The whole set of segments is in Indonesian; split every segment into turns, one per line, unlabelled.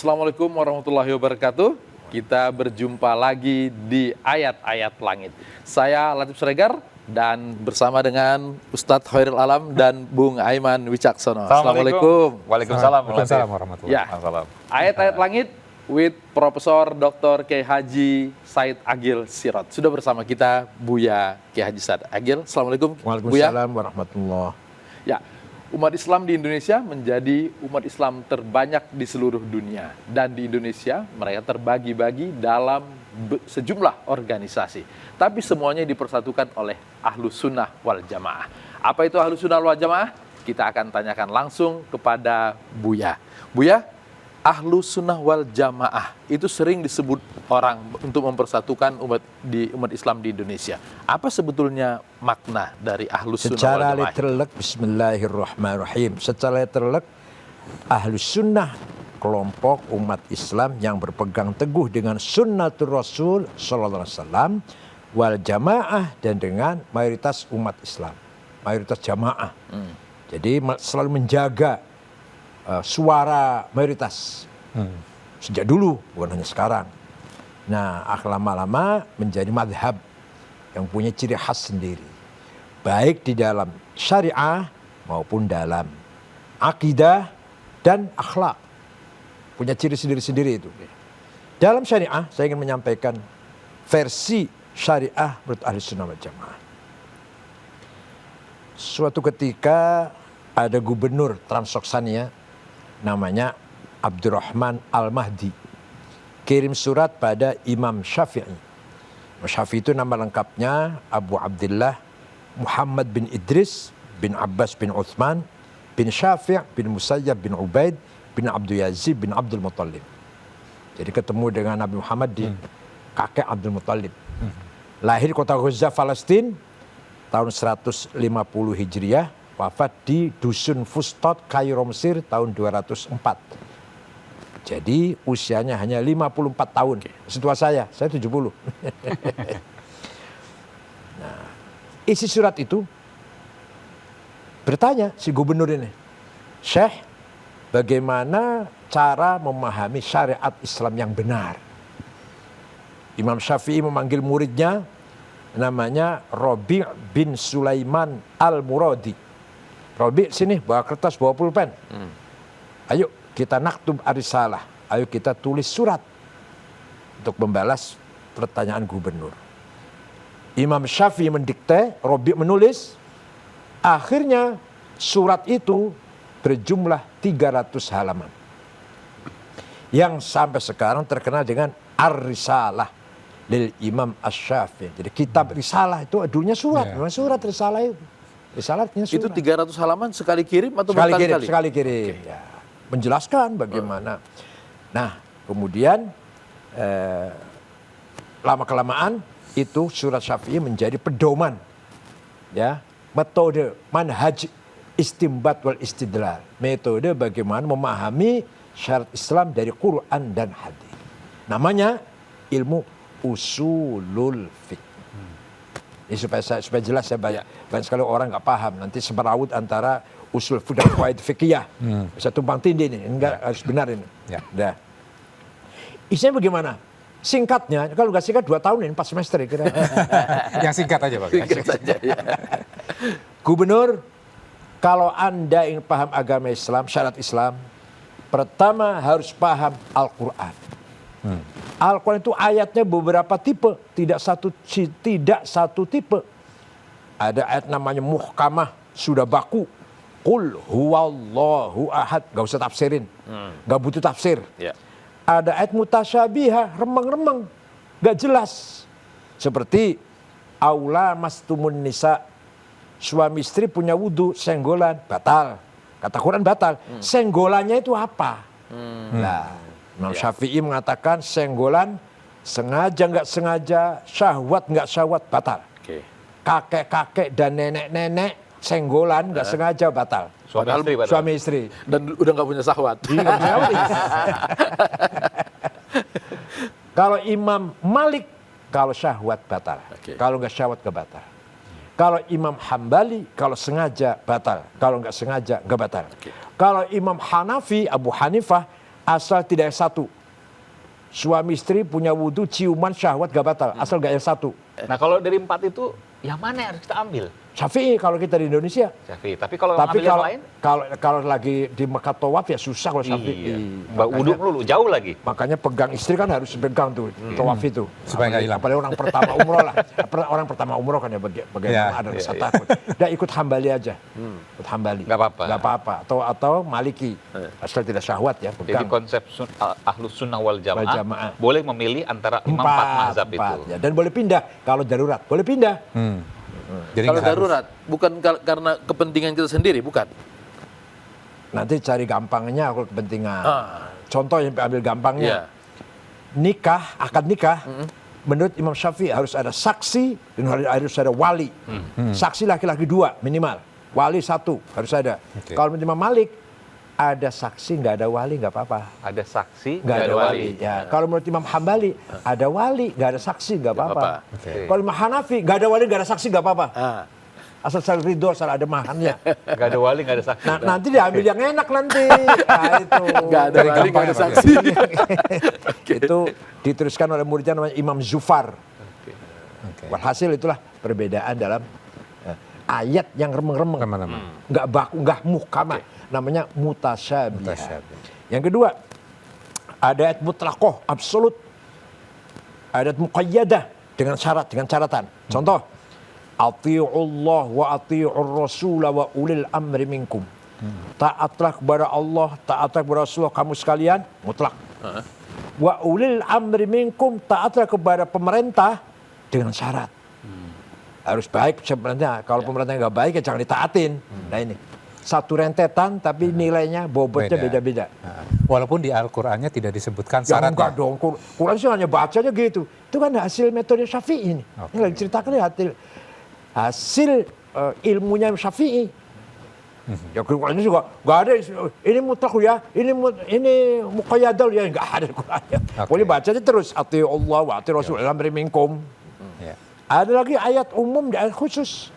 Assalamualaikum warahmatullahi wabarakatuh. Kita berjumpa lagi di Ayat-Ayat Langit. Saya Latif Sregar dan bersama dengan Ustadz Khairul Alam dan Bung Aiman Wicaksono. Assalamualaikum.
Waalaikumsalam
warahmatullahi wabarakatuh. Ayat-Ayat Langit with Profesor Dr. Kiai Haji Said Agil Sirot. Sudah bersama kita Buya Kiai Haji Said Agil. Assalamualaikum.
Waalaikumsalam warahmatullahi.
Ya. Umat Islam di Indonesia menjadi umat Islam terbanyak di seluruh dunia. Dan di Indonesia mereka terbagi-bagi dalam sejumlah organisasi. Tapi semuanya dipersatukan oleh Ahlus Sunnah wal Jamaah. Apa itu Ahlus Sunnah wal Jamaah? Kita akan tanyakan langsung kepada Buya. Buya, Ahlus Sunnah wal Jamaah itu sering disebut orang untuk mempersatukan umat Islam di Indonesia. Apa sebetulnya makna dari Ahlus Sunnah
Secara
wal Jamaah?
literlek, bismillahirrahmanirrahim. Secara literlek, Ahlus Sunnah kelompok umat Islam yang berpegang teguh dengan sunnatul Rasul sallallahu alaihi wasallam wal jamaah, dan dengan mayoritas umat Islam, mayoritas jamaah. Jadi selalu menjaga suara mayoritas sejak dulu, bukan hanya sekarang. Nah, lama-lama menjadi madhab yang punya ciri khas sendiri, baik di dalam syariah maupun dalam akidah dan akhlak, punya ciri sendiri-sendiri itu. Dalam syariah, saya ingin menyampaikan versi syariah menurut Ahlus Sunnah wal Jamaah. Suatu ketika ada gubernur Transoksania namanya Abdurrahman Al-Mahdi, kirim surat pada Imam Syafi'i. Imam Syafi'i itu nama lengkapnya Abu Abdullah Muhammad bin Idris bin Abbas bin Uthman bin Syafi' bin Musayyab bin Ubaid bin Abdul Yazid bin Abdul Muttalib. Jadi ketemu dengan Nabi Muhammad di kakek Abdul Muttalib. Lahir kota Gaza, Palestina tahun 150 Hijriah, wafat di Dusun Fustot, Kairo, Mesir tahun 204. Jadi usianya hanya 54 tahun. Setua saya 70. Nah, isi surat itu bertanya si gubernur ini, Syekh, bagaimana cara memahami syariat Islam yang benar? Imam Syafi'i memanggil muridnya, namanya Robi' bin Sulaiman Al-Muradi. Robi, sini bawa kertas, bawa pulpen. Ayo kita naktub arisalah. Ayo kita tulis surat untuk membalas pertanyaan gubernur. Imam Syafi'i mendikte, Robi menulis. Akhirnya surat itu berjumlah 300 halaman. Yang sampai sekarang terkenal dengan Ar-Risalah lil Imam Asy-Syafi'i. Jadi kitab Risalah itu dulunya surat. Memang surat Risalah itu. Risalatnya
itu 300 halaman sekali kirim atau berkali-kali?
Sekali kirim. Okay. Ya. Menjelaskan bagaimana. Nah, kemudian lama-kelamaan itu surat Syafi'i menjadi pedoman, ya, metode manhaj istimbat wal istidlal, metode bagaimana memahami syariat Islam dari Quran dan hadis. Namanya ilmu usulul fiqh. Ini supaya jelas, ya, banyak sekali orang nggak paham, nanti semerawut antara usul fiqh dan qawaid fikih. Bisa tumpang tindih ini, enggak harus benar ini. Nah, isinya bagaimana? Singkatnya, kalau nggak singkat 2 tahun ini 4 semester kira.
Yang singkat aja Pak.
Singkat saja, ya.
Gubernur, kalau Anda ingin paham agama Islam, syariat Islam, pertama harus paham Al-Quran. Al-Quran itu ayatnya beberapa tipe, tidak satu tipe. Ada ayat namanya muhkamah, sudah baku. Qul huwallahu ahad, gak usah tafsirin, gak butuh tafsir. Ada ayat mutasyabihah, remeng-remeng, gak jelas. Seperti aula mastumun nisa, suami istri punya wudu, senggolan, batal. Kata Quran batal. Senggolannya itu apa? Nah, Imam Syafi'i mengatakan senggolan sengaja nggak sengaja, syahwat nggak syahwat, batal. Kakek-kakek dan nenek-nenek senggolan nggak sengaja, batal. Suami istri.
Dan udah nggak punya syahwat.
Kalau Imam Malik, kalau syahwat batal. Kalau nggak syahwat nggak batal. Kalau Imam Hambali, kalau sengaja batal. Kalau nggak sengaja nggak batal. Kalau Imam Hanafi, Abu Hanifah, Asal tidak yang satu. Suami istri punya wudhu, ciuman, syahwat gak batal. Asal gak yang satu.
Nah kalau dari 4 itu, yang mana yang harus kita ambil?
Syafi'i kalau kita di Indonesia.
Syafi'i. Tapi kalau
Tapi
ngambil yang lain?
kalau lagi di Mekah tawaf ya susah kalau Syafi'i.
Iya. Mbak wudhu dulu, jauh lagi.
Makanya pegang istri kan harus pegang tuh tawaf itu.
Supaya nggak hilang.
Apalagi orang pertama umroh lah. Orang pertama umroh kan ya bagaimana ada rasa takut. Udah ikut Hambali aja. Ikut Hambali.
Nggak apa-apa.
Nggak apa-apa. Atau Maliki. Asal tidak syahwat ya.
Jadi
Pegang.
konsep ahlus sunnah wal
Wal
jamaah
jamaah.
boleh memilih antara imam 4 mazhab itu.
Ya. Dan boleh pindah kalau darurat. Boleh pindah.
Jadi
Kalau
nggak harus.
darurat, bukan karena kepentingan kita sendiri, bukan.
Nanti cari gampangnya kalau kepentingan.
Ah.
Contoh yang ambil gampangnya.
Iya.
Nikah, akad nikah, menurut Imam Syafi'i harus ada saksi dan harus ada wali. Saksi laki-laki 2 minimal, wali 1 harus ada.
Oke.
Kalau menurut Imam Malik, ada saksi nggak ada wali nggak apa-apa.
Ada saksi,
Nggak ada wali. Ya. Kalau menurut Imam Hambali, ada wali nggak ada saksi nggak apa-apa.
apa-apa.
Oke.
Kalau Imam Hanafi nggak ada wali nggak ada saksi nggak apa-apa.
Ah.
Asal saya ridho, asal ada mahannya.
Nggak ada wali, nggak ada saksi.
Nah, nanti diambil yang enak nanti. Nah, itu.
Nggak ada
Dari
wali, nggak ada
gampang ya, Pak,
saksi.
Itu diteruskan oleh muridnya namanya Imam Zufar.
Oke.
Walhasil itulah perbedaan dalam ayat yang remeng-remeng.
Remeng-remeng.
Nggak baku, nggak muhkamah. Namanya mutasyabih.
Mutasyabih.
Yang kedua, ada ayat mutlaqoh, absolut. Ada ayat muqayyadah dengan syarat, dengan catatan. Contoh, ati'ullah wa ati'ur rasula wa ulil amri minkum. Taatlah kepada Allah, taatlah kepada Rasulullah kamu sekalian, mutlak. Wa ulil amri minkum, taatlah kepada pemerintah dengan syarat. Harus baik sebenarnya. Kalau pemerintah nggak baik ya jangan ditaatin. Nah ini satu rentetan tapi nilainya bobotnya beda-beda.
Nah, walaupun di Al-Qur'annya tidak disebutkan
Ya
syaratnya.
enggak dong, Quran sih hanya bacanya gitu. Itu kan hasil metode Syafi'i ini.
Oke.
Ini lagi ceritakan ya hasil ilmunya Syafi'i. Ya Qurannya juga nggak ada ini mutlak ya, ini muqayyadal ya, nggak ada Qurannya.
Oke.
Boleh bacanya terus ati Allah wa ati Rasul amri minkum.
Ya.
Ada lagi ayat umum dan ayat khusus.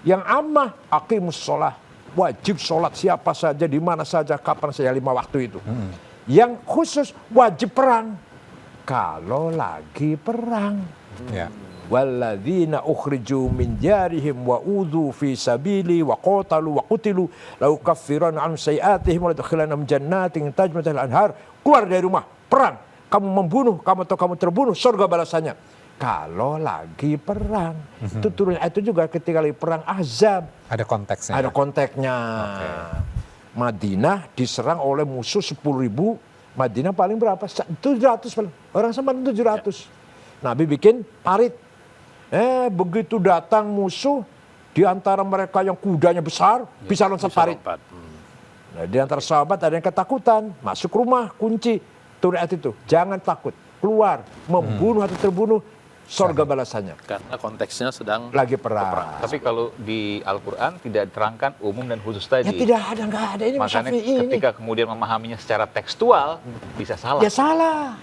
Yang ammah aqimus shalah. Wajib sholat siapa saja, di mana saja, kapan saja 5 waktu itu. Yang khusus wajib perang. Kalau lagi perang.
Ya.
Walladzina ukhriju min diyarihim wa udhu fi sabili wa qatalu wa qutilu lau kaffiran an sayiatihim wa ladkhilanahum jannatin tajri min tahtiha al-anhar. Keluar dari rumah, perang. Kamu membunuh, kamu terbunuh, surga balasannya. Kalau lagi perang. Itu turun itu juga ketika lagi perang Ahzab.
Ada konteksnya.
Ada konteksnya. Madinah diserang oleh musuh 10.000. Madinah paling berapa? 700 paling. Orang sama 700. Nabi bikin parit. Begitu datang musuh, di antara mereka yang kudanya besar, bisa loncat parit. Nah, di antara sahabat ada yang ketakutan. Masuk rumah, kunci. Turun ayat itu. Jangan takut. Keluar. Membunuh atau terbunuh. Surga balasannya.
Karena konteksnya sedang
Lagi perang.
Tapi kalau di Al-Quran tidak diterangkan umum dan khusus tadi.
Ya tidak ada, nggak ada. Ini
Makanya
Syafi'i ini.
ketika kemudian memahaminya secara tekstual, bisa salah.
Ya salah.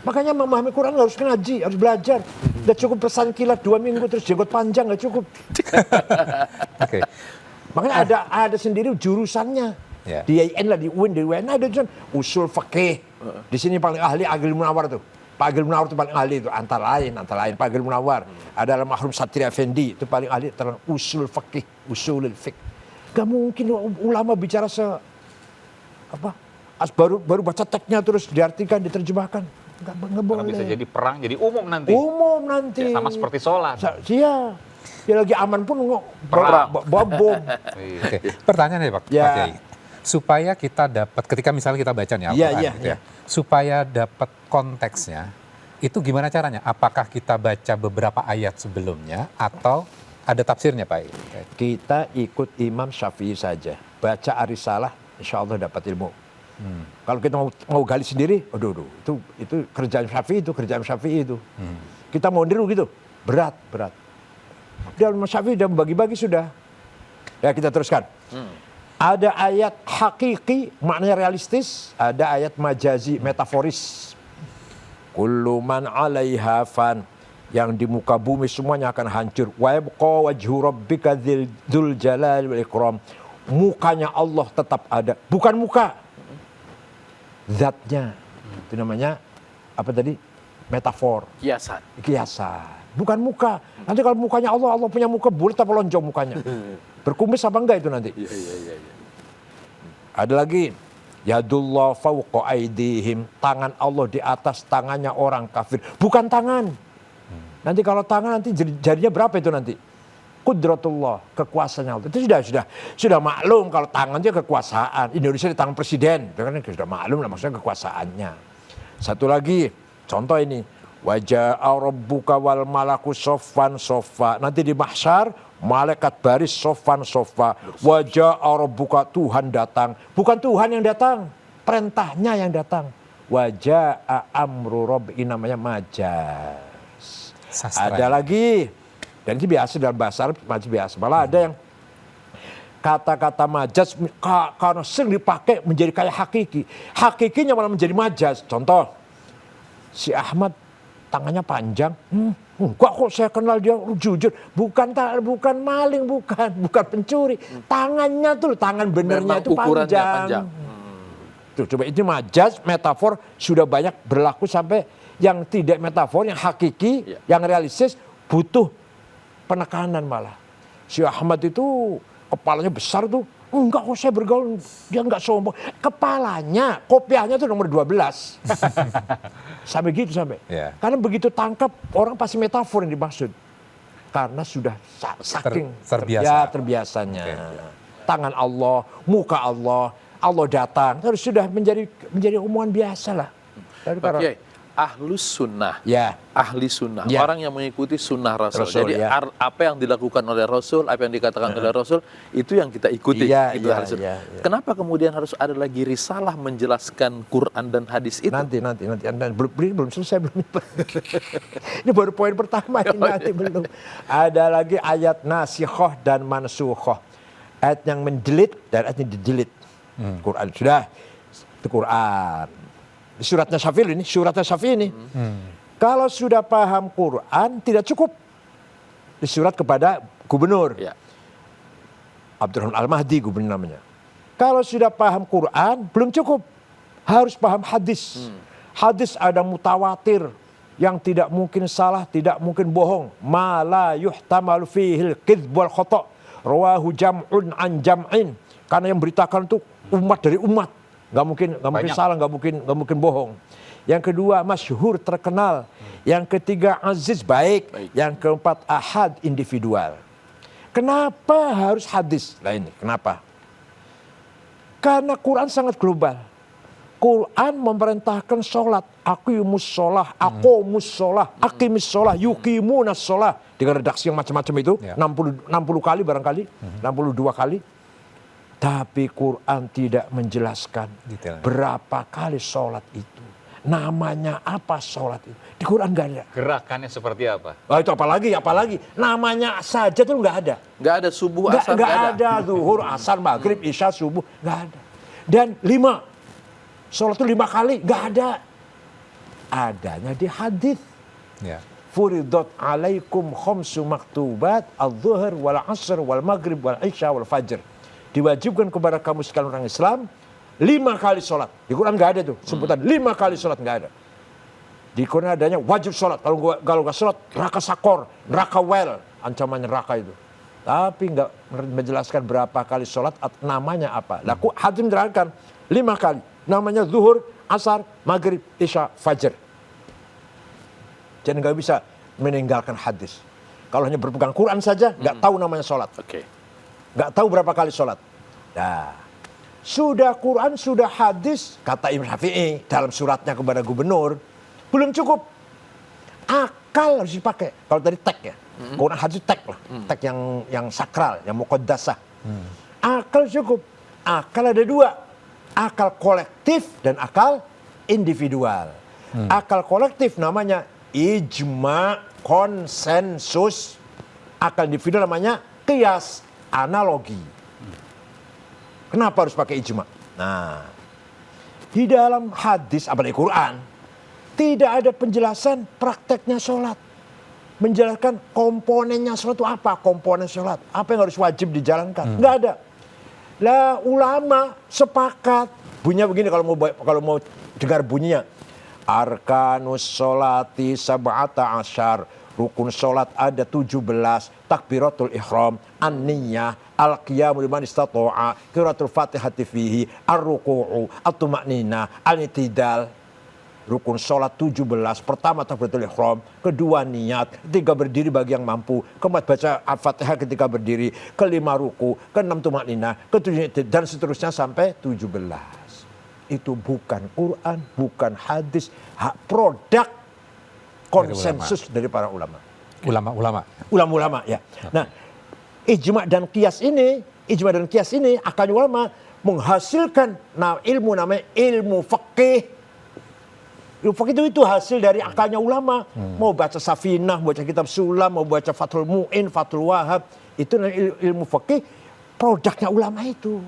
Makanya memahami Quran harus ngaji, harus belajar. Udah cukup pesan kilat 2 minggu terus jenggot panjang nggak cukup.
Oke.
Makanya ada sendiri jurusannya.
Ya.
Di IAIN lah, di UIN, di UN ada jurusan usul fikih. Di sini paling ahli Agil Munawar tuh. Pak Agil Munawar itu paling ahli itu antara lain Pak Agil Munawar. Ada Mahrum Satria Effendi itu paling ahli tentang usul fikih, usulul fiqh. Gak mungkin ulama bicara baru baca teksnya terus diartikan, diterjemahkan. Nggak
Karena
boleh.
bisa jadi perang, jadi umum nanti.
Umum nanti.
Ya, sama seperti sholat.
Iya. Ya lagi aman pun
Perang.
bawa bom.
Oke. Pertanyaan ya Pak,
Ya.
Pak Kiai. Supaya kita dapat, ketika misalnya kita baca nih Al-Quran
Iya,
gitu
iya.
ya, supaya dapat konteksnya, itu gimana caranya? Apakah kita baca beberapa ayat sebelumnya atau ada tafsirnya Pak?
Kita ikut Imam Syafi'i saja. Baca Arisalah, insya Allah dapat ilmu. Kalau kita mau gali sendiri, itu kerjaan Syafi'i itu. Kita mau niru gitu, berat. Dan Imam Syafi'i udah membagi-bagi sudah. Ya kita teruskan. Ada ayat hakiki, maknanya realistis. Ada ayat majazi, metaforis. Kullu man 'alaiha fan. Yang di muka bumi semuanya akan hancur. Wa yabqa wajhu rabbika dzul jalali wal ikram. Mukanya Allah tetap ada, bukan muka. zatnya. Itu namanya apa tadi? Metafor, kiasan. Bukan muka. Nanti kalau mukanya Allah punya muka bulat apa lonjong mukanya? Berkumis apa enggak itu nanti?
Iya.
Ada lagi, yadullah fawqa aidihim, tangan Allah di atas tangannya orang kafir. Bukan tangan. Nanti kalau tangan nanti jadinya berapa itu nanti? Qudratullah, kekuasaannya Allah. Itu sudah maklum kalau tangan itu kekuasaan. Indonesia di tangan presiden, itu kan sudah maklum lah maksudnya kekuasaannya. Satu lagi, contoh ini, waja'a rabbuka wal malaku soffan soffa. Nanti di mahsyar malaikat baris soffan soffa. Waja'a rabbuka, Tuhan datang. Bukan Tuhan yang datang, perintahnya yang datang. Waja'a amru rabbi, namanya majas.
Sastra.
Ada lagi, dan ini biasa dalam bahasa Arab masih biasa. Malah ada yang kata-kata majas karena sering dipakai menjadi kayak hakiki. Hakikinya malah menjadi majas. Contoh, si Ahmad tangannya panjang. Enggak kok, saya kenal dia jujur. Bukan maling, bukan pencuri. Tangannya tuh, tangan benernya itu panjang. Tuh, coba itu majas, metafor sudah banyak berlaku sampai yang tidak metafor, yang hakiki, yang realistis butuh penekanan malah. Si Ahmad itu kepalanya besar tuh. Enggak kok, saya bergaul, dia enggak sombong. Kepalanya, kopiahnya tuh nomor 12. Sampai gitu sampai.
Yeah.
Karena begitu tangkap, orang pasti metafor yang dimaksud. Karena sudah saking terbiasanya.
Okay.
Tangan Allah, muka Allah datang. Terus sudah menjadi omongan biasa lah.
Oke. Ahlus sunnah,
ya.
ahli sunnah,
Ya.
orang yang mengikuti sunnah Rasul. Jadi
ya.
apa yang dilakukan oleh Rasul, apa yang dikatakan oleh Rasul, itu yang kita ikuti. Itu ahli sunnah. Kenapa kemudian harus ada lagi risalah menjelaskan Quran dan hadis itu?
Nanti belum selesai belum. Ini baru poin pertama ini, nanti belum. Ada lagi ayat nasikhoh dan mansukhoh. Ayat yang menjelit dan ayat yang dijelit. Quran sudah, itu Quran. Suratnya Syafi'i ini. Kalau sudah paham Quran tidak cukup disurat kepada gubernur.
Ya.
Abdurrahman Al-Mahdi gubernur namanya. Kalau sudah paham Quran belum cukup, harus paham hadis. Hadis ada mutawatir yang tidak mungkin salah, tidak mungkin bohong. Ma la yuhtamalu fihil kidz wal khata'. Rawahu jam'un an jam'in. Karena yang beritakan itu umat dari umat. Nggak mungkin salah, nggak mungkin bohong. Yang kedua masyhur, terkenal. Yang ketiga aziz, baik. Yang keempat ahad, individual. Kenapa harus hadis? Nah ini kenapa? Karena Quran sangat global. Quran memerintahkan sholat. Aqimus sholah, aqomus sholah, aqimis sholah, yuqimunas sholah. Dengan redaksi yang macam-macam itu, 60 kali barangkali, 62 kali. Tapi Quran tidak menjelaskan berapa kali sholat itu. Namanya apa sholat itu. Di Quran nggak ada.
Gerakannya seperti apa?
Oh, itu apalagi. Namanya saja tuh nggak ada.
Nggak ada subuh, asar,
nggak ada. Zuhur, asar, maghrib, isya, subuh. Nggak ada. Dan 5. Sholat itu 5 kali. Nggak ada. Adanya di hadis.
Ya.
Furidot alaikum khomsu maktubat al-zuhur wal asr wal maghrib wal isya wal fajr. Diwajibkan kepada kamu sekalian orang Islam 5 kali sholat. Di Quran nggak ada tuh sebutan 5 kali sholat, nggak ada. Di Quran adanya wajib sholat. Kalau nggak sholat, neraka sakor, neraka well, ancaman neraka itu. Tapi nggak menjelaskan berapa kali sholat, namanya apa. Laku hadis menerangkan 5 kali. Namanya zuhur, asar, maghrib, isya, fajr. Jadi nggak bisa meninggalkan hadis. Kalau hanya berpegang Quran saja, nggak tahu namanya sholat. Nggak tahu berapa kali sholat. Nah, sudah Quran, sudah hadis, kata Imam Syafi'i dalam suratnya kepada gubernur, belum cukup. Akal harus dipakai. Kalau tadi tek ya, Quran hadis tek lah, tek yang sakral, yang muqaddasah. Akal cukup. Akal ada 2, akal kolektif dan akal individual. Akal kolektif namanya ijma, konsensus. Akal individual namanya qiyas, analogi. Kenapa harus pakai ijma? Nah, di dalam hadis, apalagi Quran, tidak ada penjelasan prakteknya sholat. Menjelaskan komponennya sholat itu apa? Komponen sholat. Apa yang harus wajib dijalankan? Nggak ada. Lah ulama sepakat Bunyinya begini kalau mau dengar bunyinya. Arkanus sholati sab'ata asyar. Rukun sholat ada 17. Takbiratul ihram, an-niyah, al-qiyamu liman istata'a, qiraatul fatihati fihi, ar-ruku'u, at-tuma'ninah, al-i'tidal. Rukun sholat 17. Pertama takbiratul ihram, kedua niat, ketiga berdiri bagi yang mampu, keempat baca al-fatihah ketika berdiri, kelima ruku, keenam tumakninah, ketujuh dan seterusnya sampai 17. Itu bukan Quran, bukan hadis, hak produk konsensus dari para ulama. Ulama-ulama ya. Nah, ijma dan qiyas ini akan ulama menghasilkan ilmu namanya ilmu fikih. Ilmu fikih itu hasil dari akalnya ulama. Mau baca Safinah, mau baca kitab Sulam, mau baca Fathul Mu'in, Fathul Wahab, itu ilmu fikih produknya ulama itu.